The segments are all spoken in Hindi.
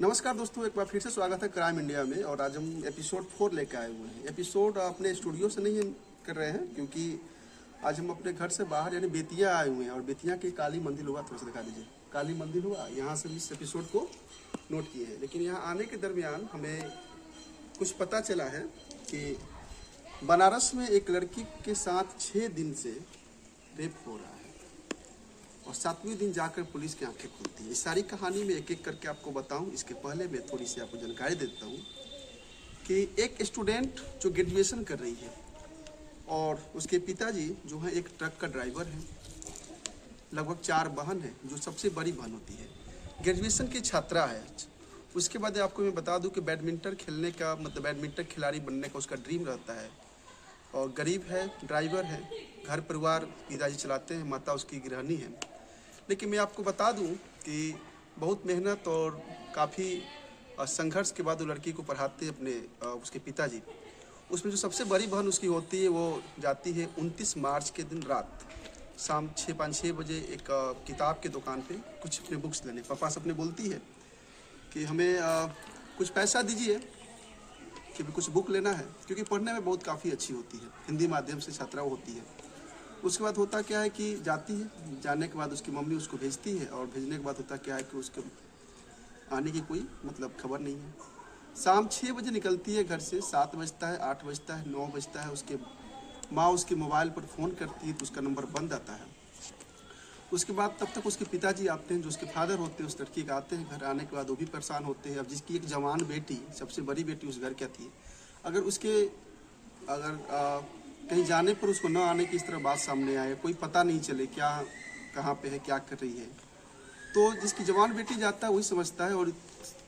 नमस्कार दोस्तों, एक बार फिर से स्वागत है क्राइम इंडिया में। और आज हम एपिसोड 4 लेकर आए हुए हैं। एपिसोड अपने स्टूडियो से नहीं कर रहे हैं क्योंकि आज हम अपने घर से बाहर यानी बेतिया आए हुए हैं। और बेतिया की काली मंदिर हुआ, थोड़ा सा दिखा दीजिए, काली मंदिर हुआ, यहाँ से इस एपिसोड को नोट किए हैं। लेकिन यहाँ आने के दरमियान हमें कुछ पता चला है कि बनारस में एक लड़की के साथ 6 दिन से रेप हो रहा है और 7वें दिन जाकर पुलिस की आंखें खुलती है। इस सारी कहानी में एक एक करके आपको बताऊं। इसके पहले मैं थोड़ी सी आपको जानकारी देता हूं कि एक स्टूडेंट जो ग्रेजुएशन कर रही है और उसके पिताजी जो है एक ट्रक का ड्राइवर है, लगभग 4 बहन है, जो सबसे बड़ी बहन होती है, ग्रेजुएशन की छात्रा है। उसके बाद आपको मैं बता दूं कि बैडमिंटन खेलने का मतलब बैडमिंटन खिलाड़ी बनने का उसका ड्रीम रहता है। और गरीब है, ड्राइवर है, घर परिवार पिताजी चलाते हैं, माता उसकी गृहिणी है। लेकिन मैं आपको बता दूं कि बहुत मेहनत और काफ़ी संघर्ष के बाद वो लड़की को पढ़ाते हैं अपने उसके पिताजी। उसमें जो सबसे बड़ी बहन उसकी होती है वो जाती है 29 मार्च के दिन रात शाम 5-6 बजे एक किताब के दुकान पे कुछ अपने बुक्स लेने। पापा से अपने बोलती है कि हमें कुछ पैसा दीजिए कि कुछ बुक लेना है, क्योंकि पढ़ने में बहुत काफ़ी अच्छी होती है, हिंदी माध्यम से छात्रा होती है। उसके बाद होता क्या है कि जाती है, जाने के बाद उसकी मम्मी उसको भेजती है और भेजने के बाद होता क्या है कि उसके आने की कोई मतलब खबर नहीं है। शाम 6 बजे निकलती है घर से, 7 बजता है, 8 बजता है, 9 बजता है, उसके माँ उसके मोबाइल पर फ़ोन करती है तो उसका नंबर बंद आता है। उसके बाद तब तक उसके पिताजी आते हैं, जो उसके फादर होते हैं उस लड़की के, आते हैं। घर आने के बाद वो भी परेशान होते हैं। अब जिसकी एक जवान बेटी, सबसे बड़ी बेटी उस घर की थी, अगर कहीं जाने पर उसको न आने की इस तरह बात सामने आए, कोई पता नहीं चले क्या कहाँ पे है, क्या कर रही है, तो जिसकी जवान बेटी जाता है वही समझता है। और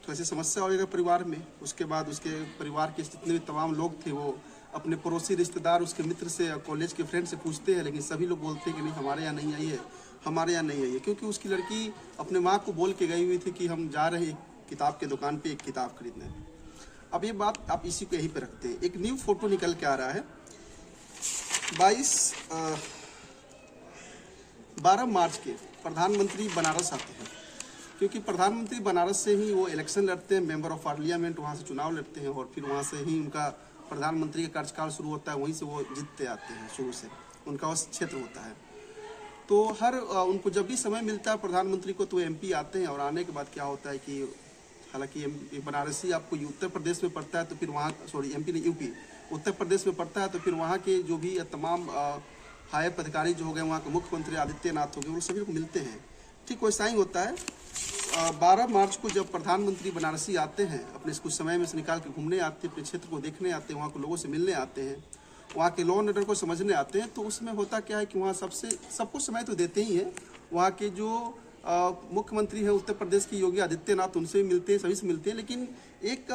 वैसे समस्या होगी परिवार में। उसके बाद उसके परिवार के जितने भी तमाम लोग थे वो अपने पड़ोसी रिश्तेदार, उसके मित्र से, कॉलेज के फ्रेंड से पूछते हैं, लेकिन सभी लोग बोलते हैं कि नहीं, हमारे यहाँ नहीं आई है, हमारे यहाँ नहीं आई है। क्योंकि उसकी लड़की अपने माँ को बोल के गई हुई थी कि हम जा रहे हैं किताब के दुकान पर एक किताब खरीदने। अब ये बात आप इसी को यहीं पर रखते हैं। एक न्यू फोटो निकल के आ रहा है 12 मार्च के प्रधानमंत्री बनारस आते हैं, क्योंकि प्रधानमंत्री बनारस से ही वो इलेक्शन लड़ते हैं, मेंबर ऑफ पार्लियामेंट, वहाँ से चुनाव लड़ते हैं और फिर वहाँ से ही उनका प्रधानमंत्री का कार्यकाल शुरू होता है। वहीं से वो जीतते आते हैं, शुरू से उनका उस क्षेत्र होता है। तो उनको जब भी समय मिलता है प्रधानमंत्री को तो एमपी आते हैं। और आने के बाद क्या होता है कि हालांकि बनारसी आपको उत्तर प्रदेश में पड़ता है, तो फिर वहाँ एमपी नहीं, यूपी उत्तर प्रदेश में पड़ता है, तो फिर वहाँ के जो भी तमाम हायर अधिकारी जो हो गए, वहाँ के मुख्यमंत्री आदित्यनाथ हो गए, वो सभी को मिलते हैं। ठीक वैसा ही होता है। 12 मार्च को जब प्रधानमंत्री बनारसी आते हैं, अपने कुछ समय में से निकाल के घूमने आते हैं, अपने क्षेत्र को देखने आते हैं, वहाँ के लोगों से मिलने आते हैं, वहाँ के लॉ एंड ऑर्डर को समझने आते हैं, तो उसमें होता क्या है कि वहाँ सबको समय तो देते ही हैं। वहाँ के जो मुख्यमंत्री है उत्तर प्रदेश की योगी आदित्यनाथ, उनसे भी मिलते हैं, सभी से मिलते हैं। लेकिन एक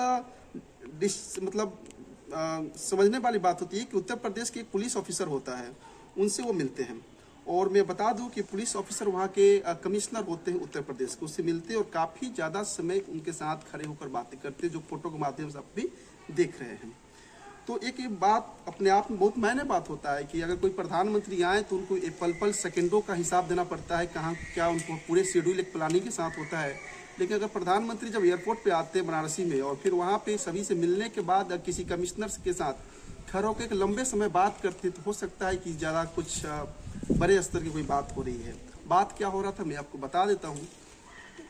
समझने वाली बात होती है कि उत्तर प्रदेश के एक पुलिस ऑफिसर होता है, उनसे वो मिलते हैं। और मैं बता दूं कि पुलिस ऑफिसर वहाँ के कमिश्नर होते हैं उत्तर प्रदेश के, उससे मिलते हैं और काफ़ी ज़्यादा समय उनके साथ खड़े होकर बातें करते हैं, जो फोटो के माध्यम से आप भी देख रहे हैं। तो एक ये बात अपने आप में बहुत मायने बात होता है कि अगर कोई प्रधानमंत्री आए तो उनको एक पल सेकंडों का हिसाब देना पड़ता है, कहाँ क्या उनको पूरे शेड्यूल एक प्लानिंग के साथ होता है। लेकिन अगर प्रधानमंत्री जब एयरपोर्ट पे आते हैं बनारसी में और फिर वहाँ पे सभी से मिलने के बाद किसी कमिश्नर के साथ खड़े होकर एक लंबे समय बात करते, तो हो सकता है कि ज़्यादा कुछ बड़े स्तर की कोई बात हो रही है। बात क्या हो रहा था मैं आपको बता देता हूँ।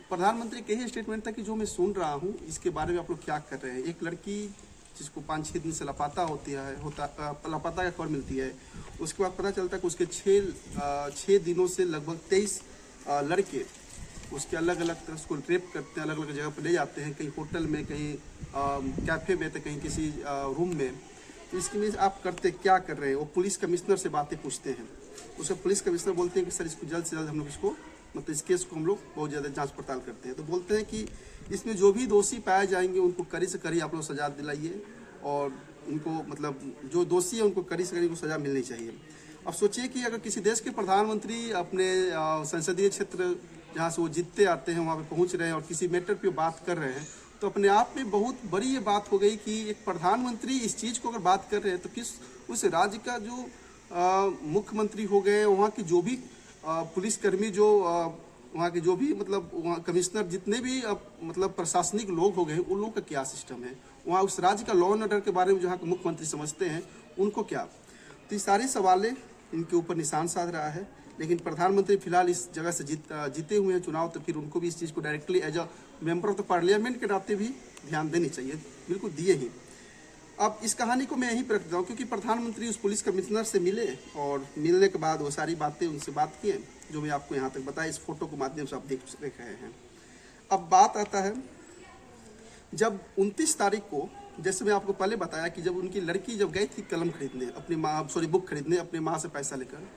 प्रधानमंत्री के ही स्टेटमेंट था कि जो मैं सुन रहा हूँ इसके बारे में आप लोग क्या कर रहे हैं। एक लड़की जिसको 5-6 दिन से लापता लापता का खबर मिलती है, उसके बाद पता चलता है कि उसके 6 दिनों से लगभग 23 लड़के उसके अलग अलग तरह उसको रेप करते हैं, अलग अलग जगह पर ले जाते हैं, कहीं होटल में, कहीं कैफ़े में, तो कहीं किसी रूम में। तो इसके लिए आप करते क्या कर रहे हैं, वो पुलिस कमिश्नर से बातें पूछते हैं। उससे पुलिस कमिश्नर बोलते हैं कि सर इसको जल्द से जल्द हम लोग इसको मतलब इस केस को हम लोग बहुत ज़्यादा जांच पड़ताल करते हैं। तो बोलते हैं कि इसमें जो भी दोषी पाए जाएंगे उनको कड़ी से कड़ी आप लोग सजा दिलाइए, और उनको मतलब जो दोषी है उनको कड़ी से कड़ी उनको सजा मिलनी चाहिए। अब सोचिए कि अगर किसी देश के प्रधानमंत्री अपने संसदीय क्षेत्र जहाँ से वो जीतते आते हैं वहाँ पे पहुँच रहे हैं और किसी मैटर पे बात कर रहे हैं, तो अपने आप में बहुत बड़ी ये बात हो गई कि एक प्रधानमंत्री इस चीज़ को अगर बात कर रहे हैं तो किस उस राज्य का जो मुख्यमंत्री हो गए, वहाँ के जो भी पुलिसकर्मी जो वहाँ के जो भी मतलब वहाँ कमिश्नर जितने भी मतलब प्रशासनिक लोग हो गए उन लोगों का क्या सिस्टम है, वहाँ उस राज्य का लॉ एंड ऑर्डर के बारे में जहाँ के मुख्यमंत्री समझते हैं उनको क्या। तो ये सारे सवालें इनके ऊपर निशान साध रहा है। लेकिन प्रधानमंत्री फिलहाल इस जगह से जीते हुए हैं चुनाव, तो फिर उनको भी इस चीज़ को directly as a member of the parliament के नाते भी ध्यान देनी चाहिए, बिल्कुल दिए ही। अब इस कहानी को मैं यहीं पर रख देता हूँ क्योंकि प्रधानमंत्री उस पुलिस कमिश्नर से मिले और मिलने के बाद वो सारी बातें उनसे बात किए जो मैं आपको यहाँ तक बताया, इस फोटो के माध्यम से आप देख रहे हैं। अब बात आता है जब 29 तारीख को, जैसे मैं आपको पहले बताया कि जब उनकी लड़की जब गई थी कलम खरीदने अपनी माँ बुक खरीदने अपनी माँ से पैसा लेकर,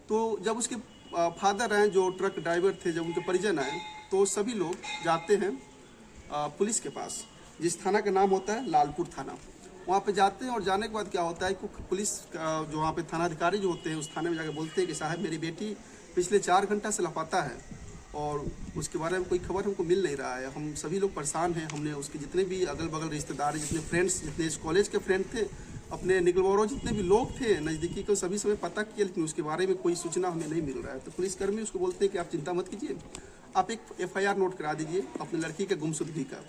तो जब उसके फादर हैं जो ट्रक ड्राइवर थे, जब उनके परिजन आए तो सभी लोग जाते हैं पुलिस के पास, जिस थाना का नाम होता है लालपुर थाना। वहाँ पे जाते हैं और जाने के बाद क्या होता है कि पुलिस जो वहाँ पे थानाधिकारी जो होते हैं उस थाने में जाकर बोलते हैं कि साहब मेरी बेटी पिछले 4 घंटा से लापता है और उसके बारे में कोई खबर हमको मिल नहीं रहा है, हम सभी लोग परेशान हैं। हमने उसके जितने भी अगल बगल रिश्तेदार, जितने फ्रेंड्स, जितने इस कॉलेज के फ्रेंड थे, अपने निकलवारों जितने भी लोग थे नज़दीकी को सभी समय पता किया, लेकिन उसके बारे में कोई सूचना हमें नहीं मिल रहा है। तो पुलिसकर्मी उसको बोलते हैं कि आप चिंता मत कीजिए, आप एक FIR नोट करा दीजिए अपनी लड़की के गुमशुदगी का,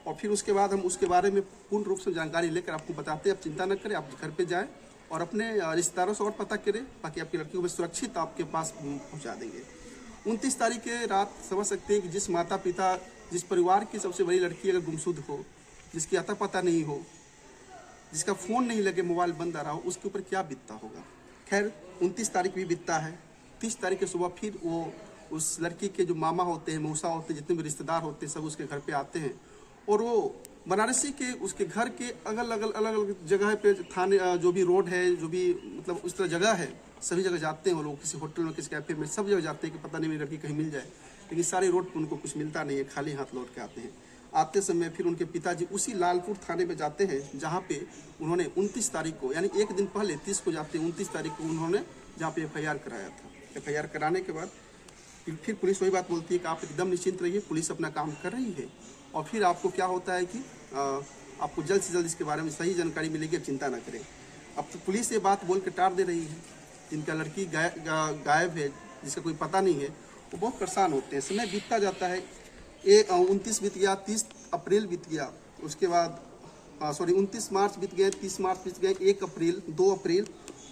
और फिर उसके बाद हम उसके बारे में पूर्ण रूप से जानकारी लेकर आपको बताते हैं। आप चिंता न करें, आप घर पे जाएं और अपने रिश्तेदारों से और पता करें ताकि आपकी लड़की को सुरक्षित आपके पास पहुंचा देंगे। 29 तारीख के रात समझ सकते हैं कि जिस माता पिता, जिस परिवार की सबसे बड़ी लड़की अगर गुमशुद हो, जिसकी अता पता नहीं हो, जिसका फ़ोन नहीं लगे, मोबाइल बंद आ रहा हो, उसके ऊपर क्या बीतता होगा। खैर 29 तारीख भी बीतता है। 30 तारीख की सुबह फिर वो उस लड़की के जो मामा होते हैं, मौसा होते हैं, जितने भी रिश्तेदार होते हैं, सब उसके घर पे आते हैं और वो बनारसी के उसके घर के अलग अलग जगह पे थाने जो भी रोड है, जो भी मतलब उस तरह जगह है, सभी जगह जाते हैं वो लोग, किसी होटल में, किसी कैफे में, सब जगह जाते हैं कि पता नहीं मेरी लड़की कहीं मिल जाए। लेकिन सारे रोड पर उनको कुछ मिलता नहीं है, खाली हाथ लौट के आते हैं। आते समय फिर उनके पिताजी उसी लालपुर थाने में जाते हैं जहाँ पे उन्होंने 29 तारीख को, यानी एक दिन पहले 30 को जाते हैं, 29 तारीख को उन्होंने जहाँ पे FIR कराया था। FIR कराने के बाद फिर पुलिस वही बात बोलती है कि आप एकदम निश्चिंत रहिए, पुलिस अपना काम कर रही है। और फिर आपको क्या होता है कि आपको जल्द से जल्द इसके बारे में सही जानकारी मिलेगी, चिंता ना करें। अब तो पुलिस ये बात बोल के टाल दे रही है। जिनका लड़की गायब है, जिसका कोई पता नहीं है, वो बहुत परेशान होते हैं। समय बीतता जाता है, 29 बीत गया, 30 अप्रैल बीत गया, उसके बाद 29 मार्च बीत गए, 30 मार्च बीत गए, 1 अप्रैल, 2 अप्रैल,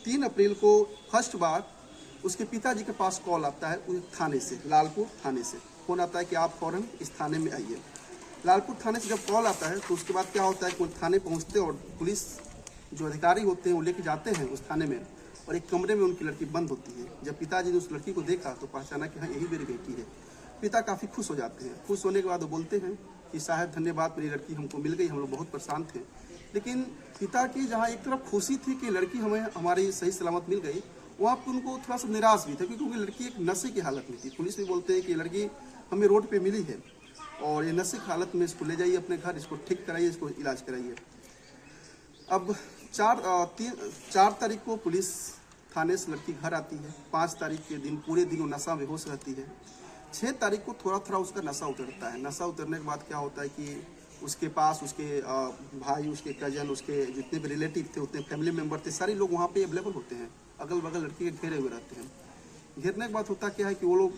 3 अप्रैल को फर्स्ट बार उसके पिताजी के पास कॉल आता है उस थाने से, लालपुर थाने से फ़ोन आता है कि आप फ़ौरन इस थाने में आइए। लालपुर थाने से जब कॉल आता है तो उसके बाद क्या होता है कि वो थाने पहुंचते और पुलिस जो अधिकारी होते हैं वो लेके जाते हैं उस थाने में, और एक कमरे में उनकी लड़की बंद होती है। जब पिताजी ने उस लड़की को देखा तो पहचाना कि हाँ यही मेरी बेटी है। पिता काफ़ी खुश हो जाते हैं। खुश होने के बाद वो बोलते हैं कि साहब धन्यवाद, मेरी लड़की हमको मिल गई, हम लोग बहुत परेशान थे। लेकिन पिता की जहाँ एक तरफ खुशी थी कि लड़की हमें हमारी सही सलामत मिल गई, वहाँ पर उनको थोड़ा सा निराश भी था क्योंकि लड़की एक नशे की हालत में थी। पुलिस भी बोलते हैं कि लड़की हमें रोड पे मिली है और ये नशे की हालत में, इसको ले जाइए अपने घर, इसको ठीक कराइए, इसको इलाज कराइए। अब 4 तारीख को पुलिस थाने से लड़की घर आती है। 5 तारीख के दिन पूरे दिन वो नशा बेहोश रहती है। 6 तारीख को थोड़ा थोड़ा उसका नशा उतरता है। नशा उतरने के बाद क्या होता है कि उसके पास उसके भाई, उसके कजन, उसके जितने भी रिलेटिव थे, उतने फैमिली मेम्बर थे, सारे लोग वहाँ पे अवेलेबल होते हैं, अगल बगल लड़की के घेरे हुए रहते हैं। घेरने के बाद होता क्या है कि वो लोग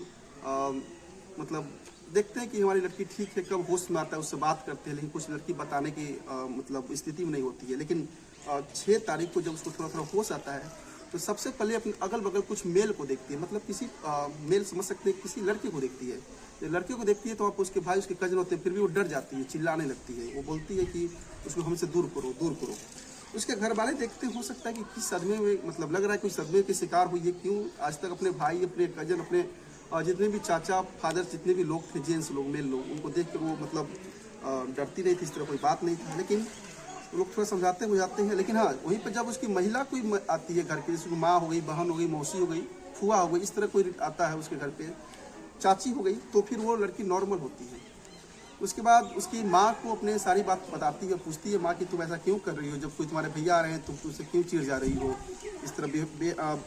मतलब देखते हैं कि हमारी लड़की ठीक है, कब होश में आता है उससे बात करते हैं, लेकिन कुछ लड़की बताने की मतलब स्थिति में नहीं होती है। लेकिन 6 तारीख को जब उसको थोड़ा थोड़ा होश आता है तो सबसे पहले अपने अगल बगल कुछ मेल को देखती है, मतलब किसी मेल समझ सकते हैं, किसी लड़के को देखती है। जब लड़के को देखती है तो आप उसके भाई, उसके कजन होते हैं, फिर भी वो डर जाती है, चिल्लाने लगती है। वो बोलती है कि उसको हमसे दूर करो, दूर करो। उसके घर वाले देखते हो सकता है कि किस सदमे में, मतलब लग रहा है कोई सदमे के शिकार हुई है। क्यों आज तक अपने भाई, अपने कजन, अपने जितने भी चाचा, फादर, जितने भी लोग थे, जेंट्स लोग, मेल लोग, उनको देख कर वो मतलब डरती नहीं थी, इस तरह कोई बात नहीं था। लेकिन वो लोग थोड़ा समझाते हो जाते हैं। लेकिन हाँ, वहीं पर जब उसकी महिला कोई आती है घर के, जैसे माँ हो गई, बहन हो गई, मौसी हो गई, फुआ हो गई, इस तरह कोई आता है उसके घर पे, चाची हो गई, तो फिर वो लड़की नॉर्मल होती है। उसके बाद उसकी माँ को अपने सारी बात बताती है, पूछती है माँ कि तुम ऐसा क्यों कर रही हो, जब कोई तुम्हारे भैया आ रहे हैं तुम तुमसे क्यों चिढ़ जा रही हो, इस तरह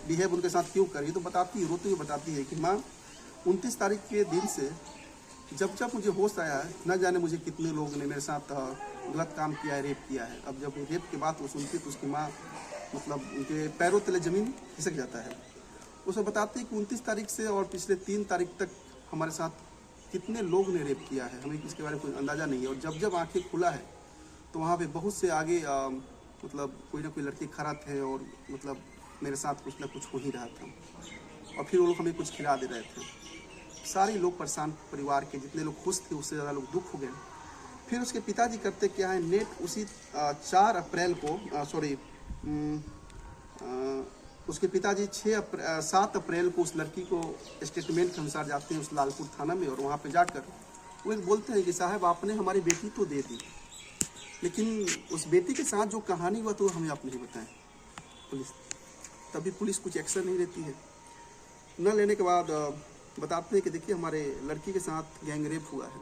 बिहेव उनके साथ क्यों कर रही हो। तो बताती है, रोते हुए बताती है कि माँ 29 तारीख के दिन से जब जब मुझे होश आया है, न जाने मुझे कितने लोगों ने मेरे साथ गलत काम किया है, रेप किया है। अब जब रेप के बाद वो सुनती तो उसकी माँ मतलब उनके पैरों तले ज़मीन खिसक जाता है। उसे बताती है कि 29 तारीख से और पिछले 3 तारीख तक हमारे साथ कितने लोग ने रेप किया है, हमें इसके बारे में कोई अंदाज़ा नहीं है। और जब जब आंखें खुला है तो वहाँ पे बहुत से आगे मतलब कोई ना कोई लड़के खड़ा थे और मतलब मेरे साथ कुछ ना कुछ हो ही रहा था, और फिर वो लोग हमें कुछ खिला दे रहे थे। सारे लोग परेशान, परिवार के जितने लोग खुश थे उससे ज़्यादा लोग दुख हो गए। फिर उसके पिताजी करते क्या है, नेट उसी 4 अप्रैल को उसके पिताजी 7 अप्रैल को उस लड़की को स्टेटमेंट के अनुसार जाते हैं उस लालपुर थाना में, और वहाँ पे जाकर वो एक बोलते हैं कि साहब आपने हमारी बेटी तो दे दी, लेकिन उस बेटी के साथ जो कहानी हुआ तो हमें आप नहीं बताएं। पुलिस तभी पुलिस कुछ एक्शन नहीं लेती है। न लेने के बाद बताते हैं कि देखिए हमारे लड़की के साथ गैंग रेप हुआ है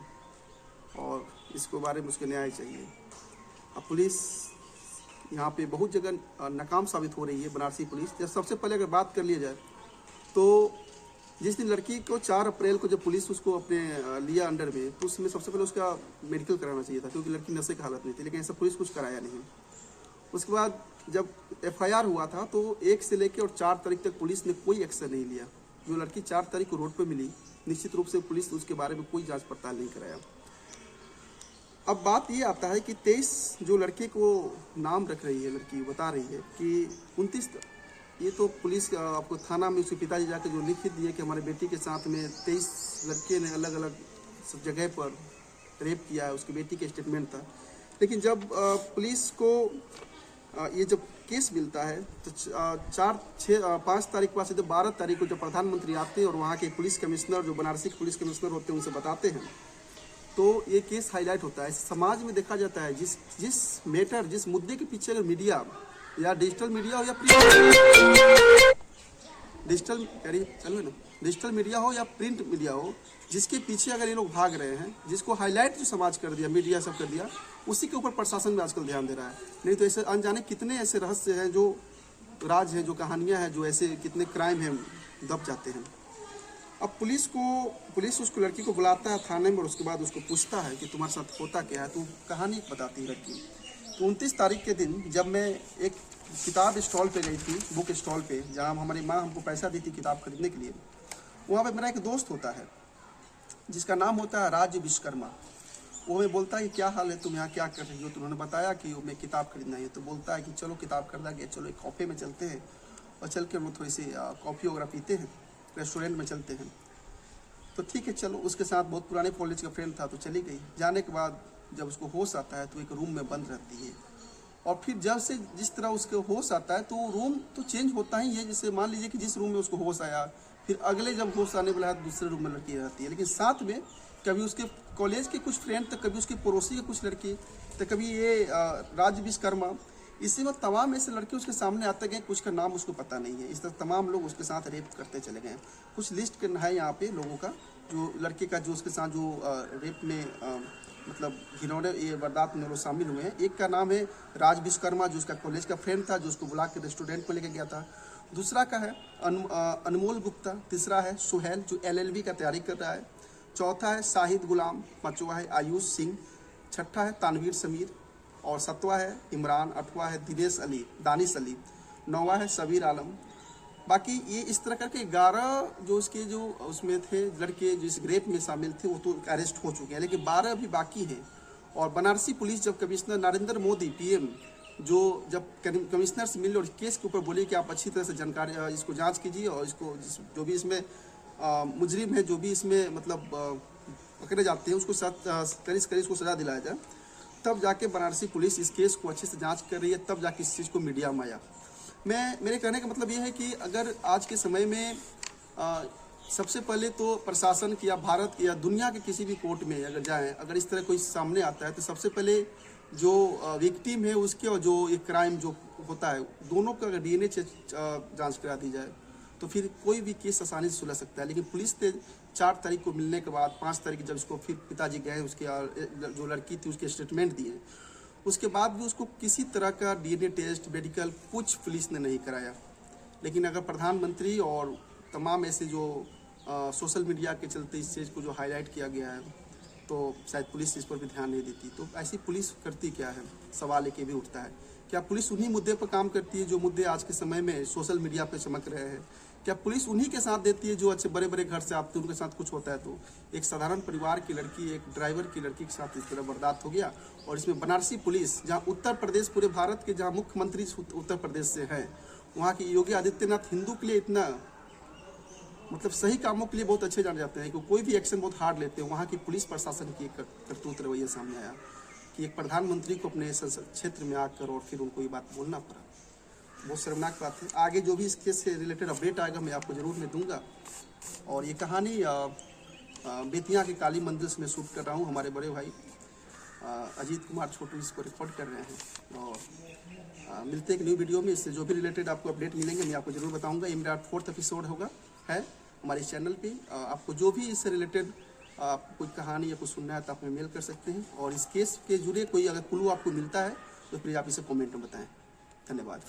और इसके बारे में उसके न्याय चाहिए। अब पुलिस यहाँ पे बहुत जगह नाकाम साबित हो रही है, बनारसी पुलिस। जब सबसे पहले अगर बात कर लिया जाए तो जिस दिन लड़की को 4 अप्रैल को जब पुलिस उसको अपने लिया अंडर में, तो उसमें सबसे पहले उसका मेडिकल कराना चाहिए था, क्योंकि लड़की नशे की हालत में थी, लेकिन ऐसा पुलिस कुछ कराया नहीं। उसके बाद जब FIR हुआ था तो 1 से लेकर और 4 तारीख तक पुलिस ने कोई एक्शन नहीं लिया। जो लड़की 4 तारीख को रोड पर मिली, निश्चित रूप से पुलिस उसके बारे में कोई जाँच पड़ताल नहीं कराया। अब बात ये आता है कि 23 जो लड़के को नाम रख रही है, लड़की बता रही है कि 29, ये तो पुलिस आपको थाना में उसके पिताजी जाकर जो लिख दिए कि हमारे बेटी के साथ में 23 लड़के ने अलग अलग सब जगह पर रेप किया है, उसकी बेटी के स्टेटमेंट था। लेकिन जब पुलिस को ये जब केस मिलता है तो 5 तारीख के बाद से 12 तारीख को जब प्रधानमंत्री आते हैं और वहाँ के पुलिस कमिश्नर, जो बनारसी के पुलिस कमिश्नर होते हैं, उनसे बताते हैं, तो ये केस हाईलाइट होता है। समाज में देखा जाता है जिस मुद्दे के पीछे अगर मीडिया या डिजिटल मीडिया हो या डिजिटल मीडिया हो या प्रिंट मीडिया हो, जिसके पीछे अगर ये लोग भाग रहे हैं, जिसको हाईलाइट जो समाज कर दिया, मीडिया सब कर दिया, उसी के ऊपर प्रशासन में आजकल ध्यान दे रहा है। नहीं तो ऐसे अनजाने कितने ऐसे रहस्य हैं, जो राज हैं, जो कहानियाँ हैं, जो ऐसे कितने क्राइम हैं दब जाते हैं। अब पुलिस उसको लड़की को बुलाता है थाने में और उसके बाद उसको पूछता है कि तुम्हारे साथ होता क्या है, तो कहानी बताती है लड़की। तो 29 तारीख के दिन जब मैं एक किताब स्टॉल पे गई थी, बुक स्टॉल पे, जहाँ हमारी माँ हमको पैसा दी थी किताब खरीदने के लिए, वहाँ पे मेरा एक दोस्त होता है जिसका नाम होता है राज विश्वकर्मा। वो हमें बोलता है कि क्या हाल है, तुम यहाँ क्या कर रही हो। तो उन्होंने बताया कि मैं किताब खरीदना है। तो बोलता है कि चलो किताब खरीदा गया, चलो एक कॉफ़े में चलते हैं, और चल के हम लोग थोड़ी सी कॉफ़ी वगैरह पीते हैं, रेस्टोरेंट में चलते हैं। तो ठीक है चलो, उसके साथ बहुत पुराने कॉलेज का फ्रेंड था, तो चली गई। जाने के बाद जब उसको होश आता है तो एक रूम में बंद रहती है, और फिर जब से जिस तरह उसके होश आता है तो रूम तो चेंज होता ही है। जैसे मान लीजिए कि जिस रूम में उसको होश आया, फिर अगले जब होश आने वाला है दूसरे रूम में लड़की रहती है, लेकिन साथ में कभी उसके कॉलेज के कुछ फ्रेंड, तो कभी उसके पड़ोसी के कुछ लड़की, तो कभी ये राज विश्वकर्मा, इसी में तमाम ऐसे लड़के उसके सामने आते गए, कुछ का नाम उसको पता नहीं है। इस तरह तमाम लोग उसके साथ रेप करते चले गए। कुछ लिस्ट है यहाँ पे लोगों का, जो लड़के का जो उसके साथ जो रेप में मतलब घिनौने ये वारदात में लोग शामिल हुए हैं। एक का नाम है राज विश्वकर्मा, जो उसका कॉलेज का फ्रेंड था, जो उसको बुला के रेस्टोरेंट पर लेके गया था। दूसरा का है अनमोल गुप्ता। तीसरा है सुहेल, जो LLB का तैयारी कर रहा है। चौथा है शाहिद गुलाम। पाँचवा है आयुष सिंह। छठा है तानवीर समीर, और 7वां है इमरान। 8वां है दानिश अली। 9वां है सबीर आलम। बाकी ये इस तरह करके 11 जो उसके जो उसमें थे लड़के जो इस रेप में शामिल थे, वो तो अरेस्ट हो चुके हैं, लेकिन 12 अभी बाकी हैं। और बनारसी पुलिस जब कमिश्नर नरेंद्र मोदी PM जो जब कमिश्नर से मिले और केस के ऊपर बोले कि आप अच्छी तरह से जानकारी इसको जांच कीजिए, और इसको जो भी इसमें मुजरिम है, जो भी इसमें मतलब पकड़े जाते हैं, उसको कड़ी से कड़ी उसको सजा दिलाया जाए, तब जाके बनारसी पुलिस इस केस को अच्छे से जांच कर रही है, तब जाके इस चीज़ को मीडिया में आया। मेरे कहने का मतलब ये है कि अगर आज के समय में सबसे पहले तो प्रशासन की या भारत या दुनिया के किसी भी कोर्ट में अगर जाएं, अगर इस तरह कोई सामने आता है, तो सबसे पहले जो विक्टिम है उसके और जो एक क्राइम जो होता है, दोनों का अगर DNA जांच करा दी जाए तो फिर कोई भी केस आसानी से सुलझ सकता है। लेकिन पुलिस ने 4 तारीख को मिलने के बाद 5 तारीख जब उसको फिर पिताजी गए, उसके जो लड़की थी उसके स्टेटमेंट दिए, उसके बाद भी उसको किसी तरह का DNA टेस्ट, मेडिकल कुछ पुलिस ने नहीं कराया। लेकिन अगर प्रधानमंत्री और तमाम ऐसे जो सोशल मीडिया के चलते इस चीज़ को जो हाईलाइट किया गया है, तो शायद पुलिस इस पर भी ध्यान नहीं देती। तो ऐसी पुलिस करती क्या है, सवाल एक ये भी उठता है। क्या पुलिस उन्हीं मुद्दे पर काम करती है जो मुद्दे आज के समय में सोशल मीडिया पर चमक रहे हैं? क्या पुलिस उन्हीं के साथ देती है जो अच्छे बड़े बड़े घर से आते हैं, उनके साथ कुछ होता है तो? एक साधारण परिवार की लड़की, एक ड्राइवर की लड़की के साथ इस तरह बर्दाश्त हो गया। और इसमें बनारसी पुलिस, जहाँ उत्तर प्रदेश, पूरे भारत के जहाँ मुख्यमंत्री उत्तर प्रदेश से हैं, वहाँ की योगी आदित्यनाथ हिंदू के लिए इतना मतलब सही कामों के लिए बहुत अच्छे जाने जाते हैं कि कोई भी एक्शन बहुत हार्ड लेते हैं। वहाँ की पुलिस प्रशासन की एक करतूत रवैया सामने आया कि एक प्रधानमंत्री को अपने संसद क्षेत्र में आकर और फिर उनको ये बात बोलना पड़ा। बहुत शर्मनाक बात है। आगे जो भी इस केस से रिलेटेड अपडेट आएगा मैं आपको ज़रूर मैं दूंगा। और ये कहानी बेतिया के काली मंदिर से मैं शूट कर रहा हूँ। हमारे बड़े भाई अजीत कुमार छोटू इसको रिकॉर्ड कर रहे हैं। और मिलते हैं एक न्यू वीडियो में। इससे जो भी रिलेटेड आपको अपडेट मिलेंगे मैं आपको ज़रूर बताऊँगा। ये मेरा 4th एपिसोड होगा है हमारे चैनल पे। आपको जो भी इससे रिलेटेड कोई कहानी या कुछ सुनना है तो आप हमें मेल कर सकते हैं। और इस केस के जुड़े कोई अगर क्लू आपको मिलता है तो फिर आप इसे कमेंट में बताएं। धन्यवाद।